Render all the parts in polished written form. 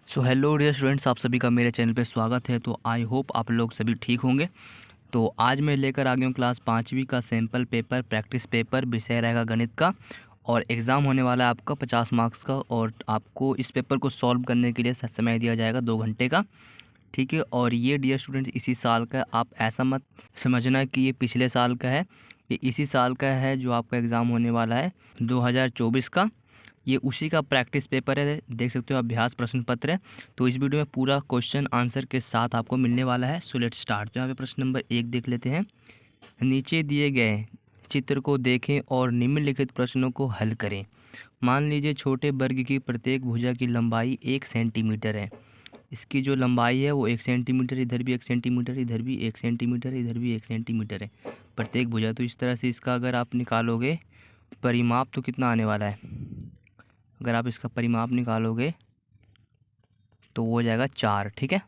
So hello dear students, आप सभी का मेरे चैनल पे स्वागत है। तो आई होप आप लोग सभी ठीक होंगे। तो आज मैं लेकर आ गया हूँ क्लास 5वीं का सैम्पल पेपर, प्रैक्टिस पेपर, विषय रहेगा गणित का। और एग्ज़ाम होने वाला है आपका 50 मार्क्स का। और आपको इस पेपर को सॉल्व करने के लिए समय दिया जाएगा 2 घंटे का, ठीक है। और ये डियर स्टूडेंट्स इसी साल का है। आप ऐसा मत समझना कि ये पिछले साल का है, ये इसी साल का है जो आपका एग्ज़ाम होने वाला है 2024 का। ये उसी का प्रैक्टिस पेपर है, देख सकते हो, अभ्यास प्रश्न पत्र है। तो इस वीडियो में पूरा क्वेश्चन आंसर के साथ आपको मिलने वाला है। So let's start. तो यहाँ पे प्रश्न नंबर 1 देख लेते हैं। नीचे दिए गए चित्र को देखें और निम्नलिखित प्रश्नों को हल करें। मान लीजिए छोटे वर्ग की प्रत्येक भुजा की लंबाई 1 सेंटीमीटर है। इसकी जो लंबाई है वो 1 सेंटीमीटर, इधर भी 1 सेंटीमीटर, इधर भी 1 सेंटीमीटर, इधर भी 1 सेंटीमीटर है प्रत्येक भुजा। तो इस तरह से इसका अगर आप निकालोगे परिमाप तो कितना आने वाला है, अगर आप इसका परिमाप निकालोगे तो वो हो जाएगा 4, ठीक है।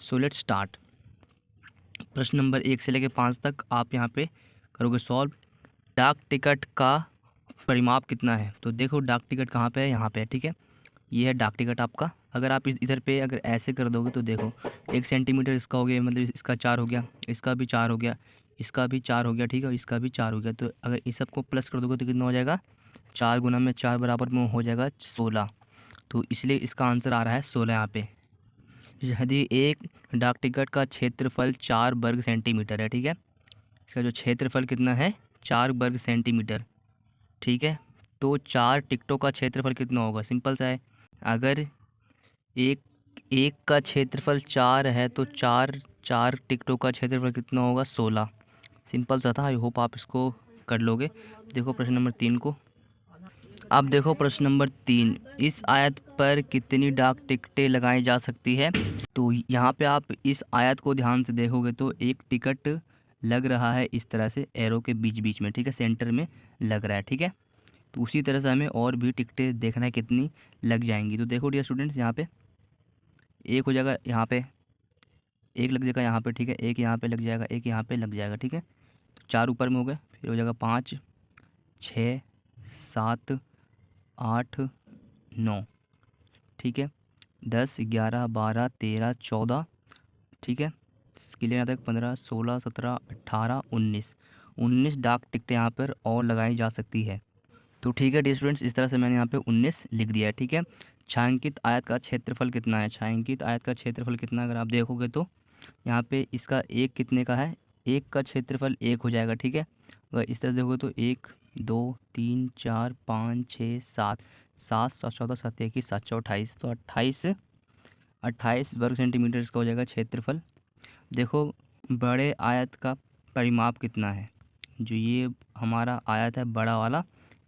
So let's start. प्रश्न नंबर 1 से लेकर 5 तक आप यहाँ पे करोगे सॉल्व। डाक टिकट का परिमाप कितना है? तो देखो डाक टिकट कहाँ पे है, यहाँ पे है, ठीक है। ये है डाक टिकट आपका। अगर आप इधर पे अगर ऐसे कर दोगे तो देखो 1 सेंटीमीटर इसका हो गया, मतलब इसका 4 हो गया, इसका भी 4 हो गया, इसका भी 4 हो गया, ठीक है, और इसका भी 4 हो गया। तो अगर इस सबको प्लस कर दोगे तो कितना हो जाएगा, 4 गुना में 4 बराबर में हो जाएगा 16। तो इसलिए इसका आंसर आ रहा है 16 यहाँ पे। यदि एक डाक टिकट का क्षेत्रफल 4 वर्ग सेंटीमीटर है, ठीक है, इसका जो क्षेत्रफल कितना है 4 वर्ग सेंटीमीटर, ठीक है। तो 4 टिकटों का क्षेत्रफल कितना होगा, सिंपल सा है। अगर एक एक का क्षेत्रफल 4 है तो 4 टिकटों का क्षेत्रफल कितना होगा, 16। सिंपल सा था, आई होप आप इसको कर लोगे। देखो प्रश्न नंबर 3 को। अब देखो प्रश्न नंबर 3, इस आयत पर कितनी डाक टिकटें लगाई जा सकती है? तो यहाँ पे आप इस आयत को ध्यान से देखोगे तो एक टिकट लग रहा है इस तरह से एरो के बीच बीच में, ठीक है, सेंटर में लग रहा है, ठीक है। तो उसी तरह से हमें और भी टिकटें देखना है कितनी लग जाएंगी। तो देखो डियर स्टूडेंट्स, यहाँ पे एक हो जाएगा, यहाँ पे एक लग जाएगा, यहाँ पे, ठीक है, एक यहाँ पे लग जाएगा, एक यहाँ पे लग जाएगा, ठीक है। तो 4 ऊपर में हो गए, फिर हो जाएगा 5, 6, 7, 8, 9, ठीक है, 10, 11, 12, 13, 14, ठीक है। इसके लिए यहाँ तक 15, 16, 17, 18, 19 डाक टिकटें यहाँ पर और लगाई जा सकती है। तो ठीक है डियर स्टूडेंट्स, इस तरह से मैंने यहाँ पे 19 लिख दिया है, ठीक है। छायांकित आयत का क्षेत्रफल कितना है? छायांकित आयत का क्षेत्रफल कितना, अगर आप देखोगे तो यहाँ पे इसका एक कितने का है, एक का क्षेत्रफल 1 हो जाएगा, ठीक है। अगर इस तरह से देखोगे तो 1, 2, 3, 4, 5, 6, 7, 7, 7, 14, 7, 21, 7, 4, 28, तो 28 वर्ग सेंटीमीटर इसका हो जाएगा क्षेत्रफल। देखो बड़े आयत का परिमाप कितना है, जो ये हमारा आयत है बड़ा वाला,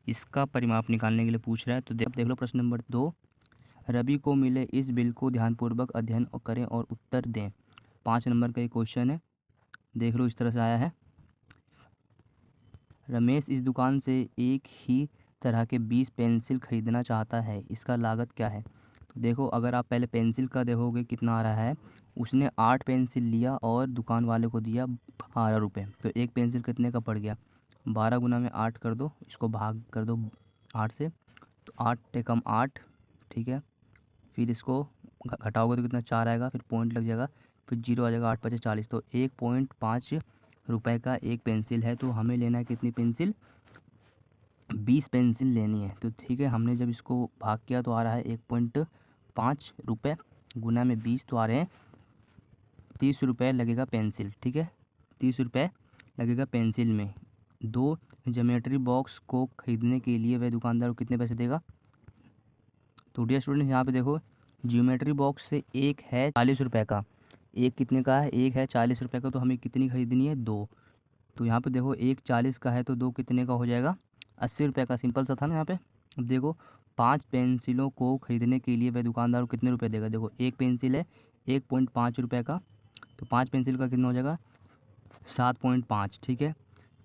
इसका परिमाप निकालने के लिए पूछ रहा है। तो देख लो प्रश्न नंबर 2, रवि को मिले इस बिल को ध्यानपूर्वक अध्ययन करें और उत्तर दें। 5 नंबर का ये क्वेश्चन है, देख लो इस तरह से आया है। रमेश इस दुकान से एक ही तरह के 20 पेंसिल खरीदना चाहता है, इसका लागत क्या है? तो देखो अगर आप पहले पेंसिल का देखोगे कितना आ रहा है, उसने 8 पेंसिल लिया और दुकान वाले को दिया 12 रुपये। तो एक पेंसिल कितने का पड़ गया, 12 गुना में 8 कर दो, इसको भाग कर दो 8 से, तो 8 कम 8, ठीक है। फिर इसको घटाओगे तो कितना 4 आएगा, फिर पॉइंट लग जाएगा, फिर 0 आ जाएगा, 8 पचे 40। तो 1.5 रुपए का एक पेंसिल है। तो हमें लेना है कितनी पेंसिल, 20 पेंसिल लेनी है। तो ठीक है, हमने जब इसको भाग किया तो आ रहा है 1.5 रुपये, गुना में 20 तो आ रहे हैं 30 रुपये लगेगा पेंसिल, ठीक है। 30 रुपये लगेगा पेंसिल में। 2 ज्योमेट्री बॉक्स को ख़रीदने के लिए वह दुकानदार को कितने पैसे देगा? तो डियर स्टूडेंट्स यहाँ पे देखो ज्योमेट्री बॉक्स से एक है 40 रुपये का, एक कितने का है, एक है 40 रुपये का। तो हमें कितनी ख़रीदनी है, 2। तो यहाँ पे देखो एक 40 का है तो 2 कितने का हो जाएगा, 80 रुपये का। सिंपल सा था ना यहाँ पे। अब देखो 5 पेंसिलों को ख़रीदने के लिए वह दुकानदार को कितने रुपए देगा? देखो एक पेंसिल है 1.5 रुपये का, तो 5 पेंसिल का कितना हो जाएगा, 7.5, ठीक है।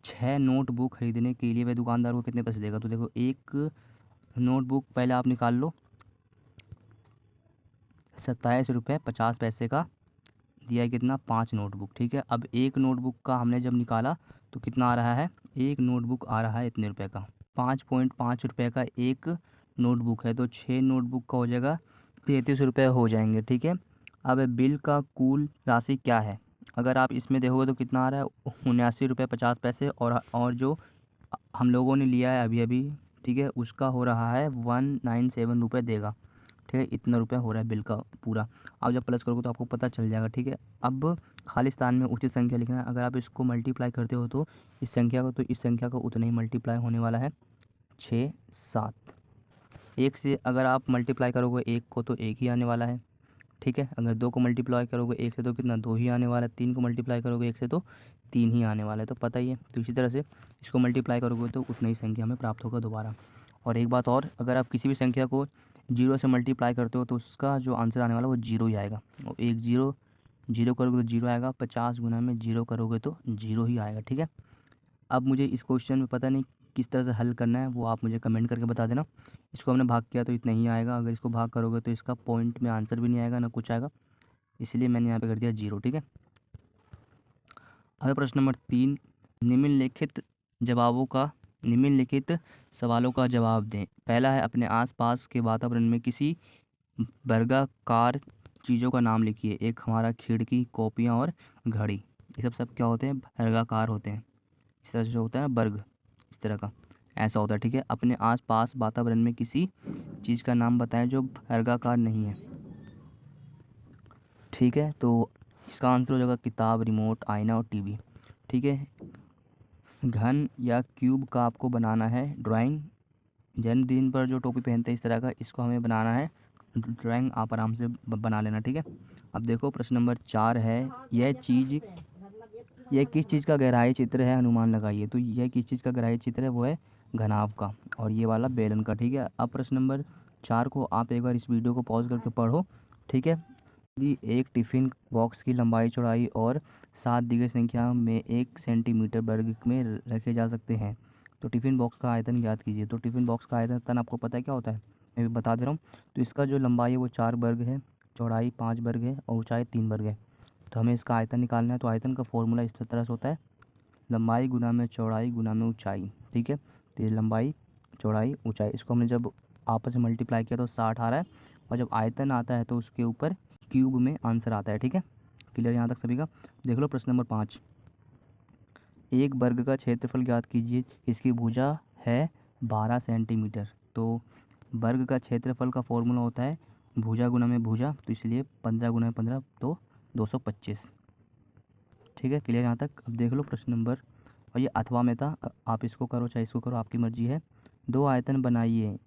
6 नोटबुक खरीदने के लिए वह दुकानदार को कितने पैसे देगा? तो देखो एक नोटबुक पहले आप निकाल लो, 27 रुपये 50 पैसे का दिया है, कितना, 5 नोटबुक, ठीक है। अब एक नोटबुक का हमने जब निकाला तो कितना आ रहा है, एक नोटबुक आ रहा है इतने रुपए का, 5.5 रुपये का एक नोटबुक है। तो 6 नोटबुक का हो जाएगा ₹33 हो जाएंगे। ठीक है, अब बिल का कुल राशि क्या है? अगर आप इसमें देखोगे तो कितना आ रहा है, ₹79.50। और जो हम लोगों ने लिया है अभी अभी, ठीक है, उसका हो रहा है ₹197 देगा। ठीक है, इतना रुपया हो रहा है बिल का पूरा। आप जब प्लस करोगे तो आपको पता चल जाएगा। ठीक है, अब खाली स्थान में उचित संख्या लिखना है। अगर आप इसको मल्टीप्लाई करते हो तो इस संख्या को, तो इस संख्या को उतना ही मल्टीप्लाई होने वाला है, 6 7। एक से अगर आप मल्टीप्लाई करोगे एक को तो एक ही आने वाला है। ठीक है, अगर दो को मल्टीप्लाई करोगे एक से तो कितना, दो ही आने वाला है। तीन को मल्टीप्लाई करोगे एक से तो तीन ही आने वाला है, तो पता ही है। तो इसी तरह से इसको मल्टीप्लाई करोगे तो उतना ही संख्या हमें प्राप्त होगा दोबारा। और एक बात और, अगर आप किसी भी संख्या को जीरो से मल्टीप्लाई करते हो तो उसका जो आंसर आने वाला है वो जीरो ही आएगा। और एक जीरो जीरो करोगे तो जीरो आएगा, 50 गुना में जीरो करोगे तो जीरो ही आएगा। ठीक है, अब मुझे इस क्वेश्चन में पता नहीं किस तरह से हल करना है, वो आप मुझे कमेंट करके बता देना। इसको हमने भाग किया तो इतना ही आएगा, अगर इसको भाग करोगे तो इसका पॉइंट में आंसर भी नहीं आएगा ना कुछ आएगा, इसलिए मैंने यहाँ पे कर दिया जीरो। ठीक है, अब प्रश्न नंबर 3, निम्नलिखित जवाबों का निम्नलिखित सवालों का जवाब दें। पहला है, अपने आसपास के वातावरण में किसी वर्गाकार चीज़ों का नाम लिखिए। एक हमारा खिड़की, कॉपियाँ और घड़ी, ये सब क्या होते हैं, वर्गाकार होते हैं। इस तरह से जो होता है ना वर्ग, इस तरह का ऐसा होता है। ठीक है, अपने आसपास वातावरण में किसी चीज़ का नाम बताएं जो वर्गाकार नहीं है। ठीक है, तो इसका आंसर हो जाएगा किताब, रिमोट, आईना और टीवी। ठीक है, घन या क्यूब का आपको बनाना है ड्राइंग। जन्मदिन पर जो टोपी पहनते हैं इस तरह का, इसको हमें बनाना है ड्राइंग। आप आराम से बना लेना। ठीक है, अब देखो प्रश्न नंबर 4 है, यह किस चीज़ का गहराई चित्र है, अनुमान लगाइए। तो यह किस चीज़ का गहराई चित्र है, वो है घनाभ का, और ये वाला बेलन का। ठीक है, अब प्रश्न नंबर 4 को आप एक बार इस वीडियो को पॉज करके पढ़ो। ठीक है, यदि एक टिफ़िन बॉक्स की लंबाई, चौड़ाई और 7 दी गई संख्या में 1 सेंटीमीटर वर्ग में रखे जा सकते हैं, तो टिफ़िन बॉक्स का आयतन ज्ञात कीजिए। तो टिफ़िन बॉक्स का आयतन आपको पता है क्या होता है, मैं भी बता दे रहा हूँ। तो इसका जो लंबाई है वो 4 वर्ग है, चौड़ाई 5 वर्ग है और ऊंचाई 3 वर्ग है। तो हमें इसका आयतन निकालना है। तो आयतन का फॉर्मूला इस तरह से होता है, लंबाई गुना में चौड़ाई गुना में ऊंचाई। ठीक है, तो ये लंबाई, चौड़ाई, ऊंचाई, इसको हमने जब आपस में मल्टीप्लाई किया तो 60 आ रहा है, और जब आयतन आता है तो उसके ऊपर क्यूब में आंसर आता है। ठीक है, क्लियर यहाँ तक सभी का? देख लो प्रश्न नंबर 5, एक वर्ग का क्षेत्रफल ज्ञात कीजिए, इसकी भुजा है 12 सेंटीमीटर। तो वर्ग का क्षेत्रफल का फॉर्मूला होता है भुजा गुना में भुजा, तो इसलिए 15 गुना में 15 तो 225। ठीक है, क्लियर यहाँ तक? अब देख लो प्रश्न नंबर, और ये अथवा में था, आप इसको करो चाहे इसको करो, आपकी मर्जी है। दो आयतन बनाइए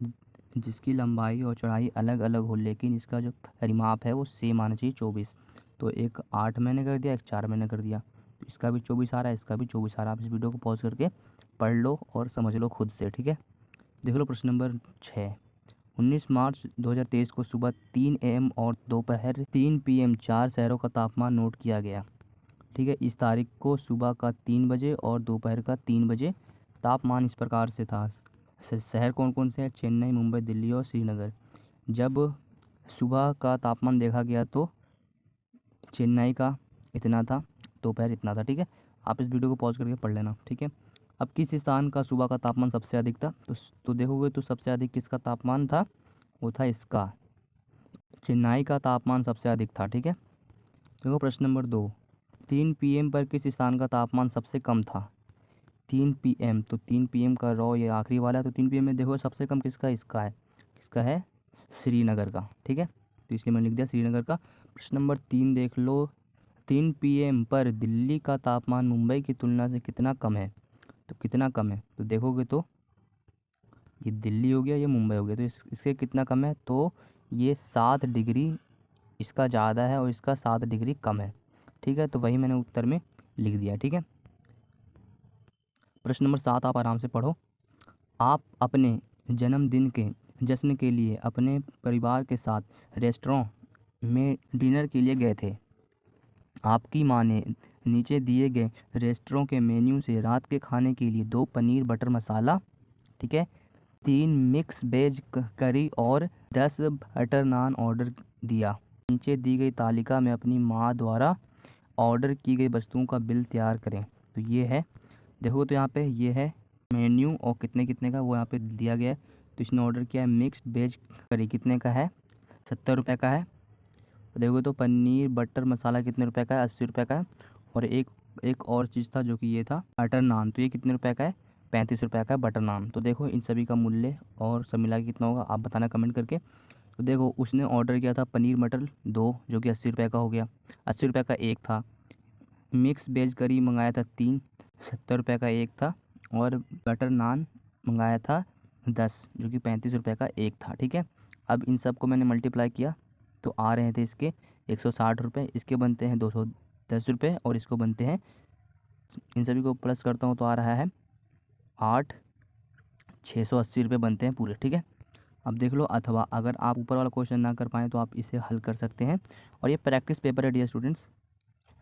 जिसकी लंबाई और चौड़ाई अलग अलग हो, लेकिन इसका जो परिमाप है वो सेम आना चाहिए, 24। तो एक 8 मैंने कर दिया, एक 4 मैंने कर दिया, तो इसका भी 24 आ रहा है, इसका भी 24 आ रहा है। आप इस वीडियो को पॉज करके पढ़ लो और समझ लो खुद से। ठीक है, देख लो प्रश्न नंबर 6, 19 मार्च 2023 को सुबह 3 AM और दोपहर 3 PM 4 शहरों का तापमान नोट किया गया। ठीक है, इस तारीख को सुबह का 3 बजे और दोपहर का 3 बजे तापमान इस प्रकार से था। शहर कौन कौन से हैं, चेन्नई, मुंबई, दिल्ली और श्रीनगर। जब सुबह का तापमान देखा गया तो चेन्नई का इतना था, दोपहर इतना था। ठीक है, आप इस वीडियो को पॉज करके पढ़ लेना। ठीक है, अब किस स्थान का सुबह का तापमान सबसे अधिक था, तो देखोगे तो सबसे अधिक किसका तापमान था, वो था इसका, चेन्नई का तापमान सबसे अधिक था। ठीक है, देखो प्रश्न नंबर 2, 3 PM पर किस स्थान का तापमान सबसे कम था। 3 PM, तो 3 PM का रॉ ये आखिरी वाला है, तो 3 PM में देखो सबसे कम किसका, इसका है, किसका है, श्रीनगर का। ठीक है, तो इसलिए मैंने लिख दिया श्रीनगर का। प्रश्न नंबर 3 देख लो, 3 PM पर दिल्ली का तापमान मुंबई की तुलना से कितना कम है। तो कितना कम है, तो देखोगे तो ये दिल्ली हो गया, ये मुंबई हो गया, तो इसके कितना कम है, तो ये 7 डिग्री इसका ज़्यादा है और इसका 7 डिग्री कम है। ठीक है, तो वही मैंने उत्तर में लिख दिया। ठीक है, प्रश्न नंबर 7 आप आराम से पढ़ो। आप अपने जन्मदिन के जश्न के लिए अपने परिवार के साथ रेस्टोरेंट में डिनर के लिए गए थे। आपकी माँ ने नीचे दिए गए रेस्टोरेंट के मेन्यू से रात के खाने के लिए 2 पनीर बटर मसाला, ठीक है, 3 मिक्स वेज करी और 10 बटर नान ऑर्डर दिया। नीचे दी गई तालिका में अपनी माँ द्वारा ऑर्डर की गई वस्तुओं का बिल तैयार करें। तो ये है, देखो तो यहाँ पे ये है मेन्यू और कितने कितने का वो यहाँ पे दिया गया है। तो इसने ऑर्डर किया है मिक्स्ड वेज करी, कितने का है, ₹70 का है। देखो तो पनीर बटर मसाला कितने रुपए का है? ₹80 का है। और एक और चीज़ था जो कि ये था बटर नान, तो ये कितने रुपए का है? ₹35 का है बटर नान। तो देखो इन सभी का मूल्य और सब मिला के कितना होगा आप बताना कमेंट करके। तो देखो उसने ऑर्डर किया था पनीर मटर 2 जो कि ₹80 का हो गया, ₹80 का एक था। मिक्स वेज करी मंगाया था 3, ₹70 का एक था। और बटर नान मंगाया था 10 जो कि ₹35 का एक था। ठीक है, अब इन सब को मैंने मल्टीप्लाई किया तो आ रहे थे इसके ₹160, इसके बनते हैं ₹210 और इसको बनते हैं, इन सभी को प्लस करता हूँ तो आ रहा है 680 बनते हैं पूरे। ठीक है, अब देख लो, अथवा अगर आप ऊपर वाला क्वेश्चन ना कर पाएँ तो आप इसे हल कर सकते हैं। और ये प्रैक्टिस पेपर है डियर स्टूडेंट्स।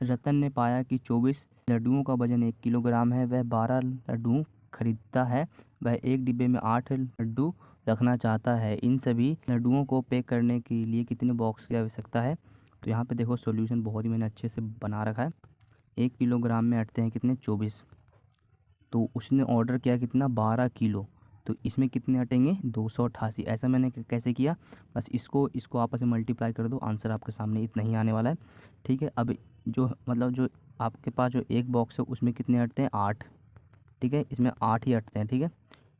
रतन ने पाया कि 24 लड्डुओं का वजन 1 किलोग्राम है। वह 12 लड्डू खरीदता है। वह एक डिब्बे में 8 लड्डू रखना चाहता है। इन सभी लड्डुओं को पैक करने के लिए कितने बॉक्स की आवश्यकता है? तो यहाँ पे देखो सॉल्यूशन बहुत ही मैंने अच्छे से बना रखा है। 1 किलोग्राम में अटते हैं कितने? 24। तो उसने ऑर्डर किया कितना? 12 किलो। तो इसमें कितने अटेंगे? 288। ऐसा मैंने कैसे किया? बस इसको आपस में मल्टीप्लाई कर दो, आंसर आपके सामने इतना ही आने वाला है। ठीक है, अब जो आपके पास जो एक बॉक्स है उसमें कितने अटते हैं? 8। ठीक है, इसमें 8 ही अटते हैं। ठीक है,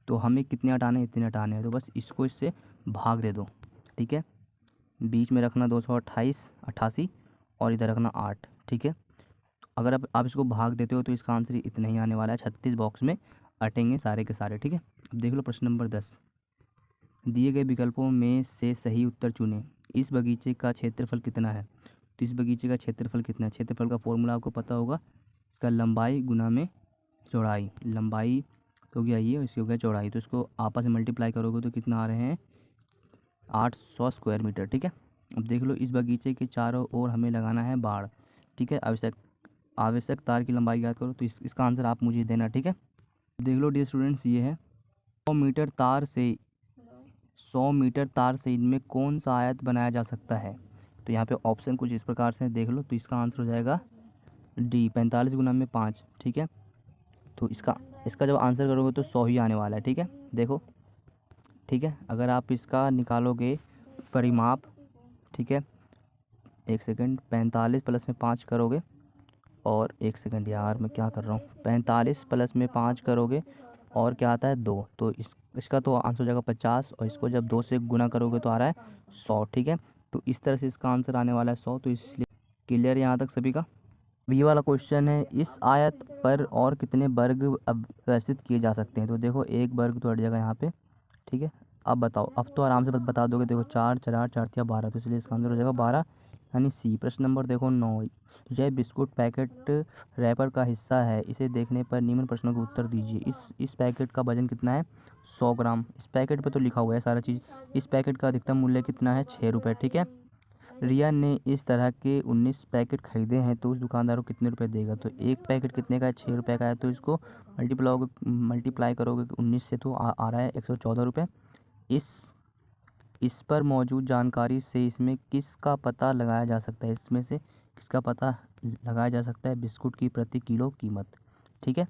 तो हमें कितने हटाने हैं? इतने हटाने हैं, तो बस इसको इससे भाग दे दो। ठीक है, बीच में रखना 288 और इधर रखना 8। ठीक है, अगर आप इसको भाग देते हो तो इसका आंसर इतना ही आने वाला है। 36 बॉक्स में अटेंगे सारे के सारे। ठीक है, अब देख लो प्रश्न नंबर 10। दिए गए विकल्पों में से सही उत्तर चुनें। इस बगीचे का क्षेत्रफल कितना है? तो इस बगीचे का क्षेत्रफल कितना है? क्षेत्रफल का फॉर्मूला आपको पता होगा, इसका लंबाई गुना में चौड़ाई। लंबाई हो गया ये और इसकी हो गया चौड़ाई, तो इसको आपस में मल्टीप्लाई करोगे तो कितना आ रहे हैं? 800 स्क्वायर मीटर। ठीक है, अब देख लो, इस बगीचे के चारों ओर हमें लगाना है बाड़। ठीक है, आवश्यक तार की लंबाई याद करो, तो इसका आंसर आप मुझे देना। ठीक है, देख लो डियर स्टूडेंट्स, ये है 100 मीटर तार से इनमें कौन सा आयत बनाया जा सकता है? तो यहाँ पे ऑप्शन कुछ इस प्रकार से देख लो, तो इसका आंसर हो जाएगा डी, 45 गुना में 5। ठीक है, तो इसका जब आंसर करोगे तो 100 ही आने वाला है। ठीक है, देखो। ठीक है, अगर आप इसका निकालोगे परिमाप, ठीक है, एक सेकंड, 45 प्लस में 5 करोगे और एक सेकंड यार मैं क्या कर रहा हूँ, 45 प्लस में 5 करोगे और क्या आता है? 2, तो इसका तो आंसर हो जाएगा 50 और इसको जब 2 से गुना करोगे तो आ रहा है 100। ठीक है, तो इस तरह से इसका आंसर आने वाला है 100। तो इसलिए क्लियर यहाँ तक सभी का। अब ये वाला क्वेश्चन है, इस आयत पर और कितने वर्ग व्यवस्थित किए जा सकते हैं? तो देखो एक वर्ग तो हट जाएगा यहाँ पे। ठीक है, अब बताओ, अब तो आराम से बता दोगे। देखो 4 4 4 या 12, तो इसलिए इसका आंसर हो जाएगा 12 यानी सी। प्रश्न नंबर देखो 9। यह बिस्कुट पैकेट रैपर का हिस्सा है, इसे देखने पर निम्न प्रश्नों के उत्तर दीजिए। इस पैकेट का वजन कितना है? 100 ग्राम। इस पैकेट पे तो लिखा हुआ है सारा चीज़। इस पैकेट का अधिकतम मूल्य कितना है? 6 रुपये। ठीक है, रिया ने इस तरह के 19 पैकेट खरीदे हैं तो उस दुकानदार को कितने रुपए देगा? तो एक पैकेट कितने का है? 6 रुपये का है, तो इसको मल्टीप्लाई करोगे 19 से तो आ रहा है 114 रुपये। इस पर मौजूद जानकारी से इसमें किसका पता लगाया जा सकता है? इसमें से किसका पता लगाया जा सकता है? बिस्कुट की प्रति किलो कीमत। ठीक है,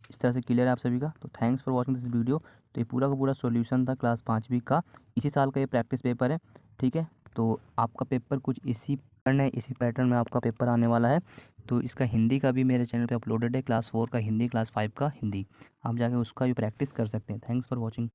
इस तरह से क्लियर है आप सभी का। तो thanks for watching this video. तो ये पूरा का पूरा सॉल्यूशन था क्लास 5वीं का, इसी साल का ये प्रैक्टिस पेपर है। ठीक है, तो आपका पेपर कुछ इसी पैटर्न है, इसी पैटर्न में आपका पेपर आने वाला है। तो इसका हिंदी का भी मेरे चैनल पे अपलोडेड है, क्लास 4 का हिंदी, क्लास 5 का हिंदी। आप जाके उसका भी प्रैक्टिस कर सकते हैं। Thanks for watching.